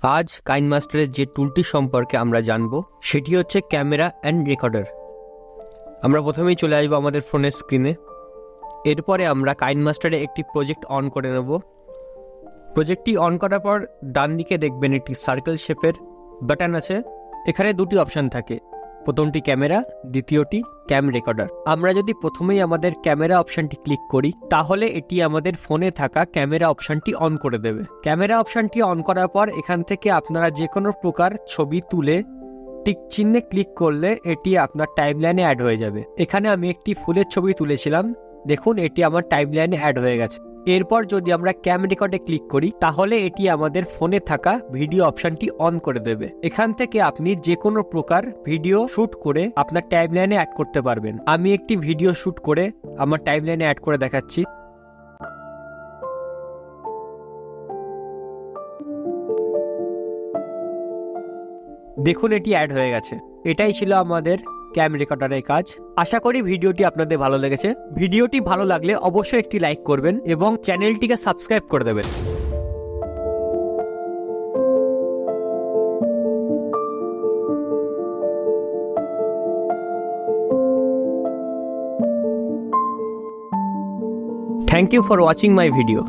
আজ কাইনমাস্টারের যে টুলটি সম্পর্কে আমরা জানব সেটি হচ্ছে ক্যামেরা অ্যান্ড রেকর্ডার। আমরা প্রথমেই চলে আসবো আমাদের ফোনের স্ক্রিনে। এরপরে আমরা কাইনমাস্টারে একটি প্রজেক্ট অন করে নেব। প্রজেক্টটি অন করার পর ডান দিকে দেখবেন একটি সার্কেল শেপের বাটন আছে। এখানে দুটি অপশান থাকে, প্রথমটি ক্যামেরা, দ্বিতীয়টি ক্যাম রেকর্ডার। আমরা যদি প্রথমেই আমাদের ক্যামেরা অপশানটি ক্লিক করি তাহলে এটি আমাদের ফোনে থাকা ক্যামেরা অপশানটি অন করে দেবে। ক্যামেরা অপশানটি অন করার পর এখান থেকে আপনারা যে কোনো প্রকার ছবি তুলে টিক চিহ্নে ক্লিক করলে এটি আপনার টাইমলাইনে অ্যাড হয়ে যাবে। এখানে আমি একটি ফুলের ছবি তুলেছিলাম, দেখুন এটি আমার টাইমলাইনে অ্যাড হয়ে গেছে। এরপর যদি আমরা ক্যাম রেকর্ডে ক্লিক করি তাহলে এটি আমাদের ফোনে থাকা ভিডিও অপশনটি অন করে দেবে। এখান থেকে আপনি যে কোনো প্রকার ভিডিও শুট করে আপনার টাইমলাইনে অ্যাড করতে পারবেন। আমি একটি ভিডিও শুট করে আমার টাইমলাইনে অ্যাড করে দেখাচ্ছি। দেখুন এটি অ্যাড হয়ে গেছে। এটাই ছিল আমাদের ক্যাম রেকর্ডারের কাজ। আশা করি ভিডিওটি আপনাদের ভালো লেগেছে। ভিডিওটি ভালো লাগলে অবশ্যই একটি লাইক করবেন এবং চ্যানেলটিকে সাবস্ক্রাইব করে দেবেন। Thank you for watching my video.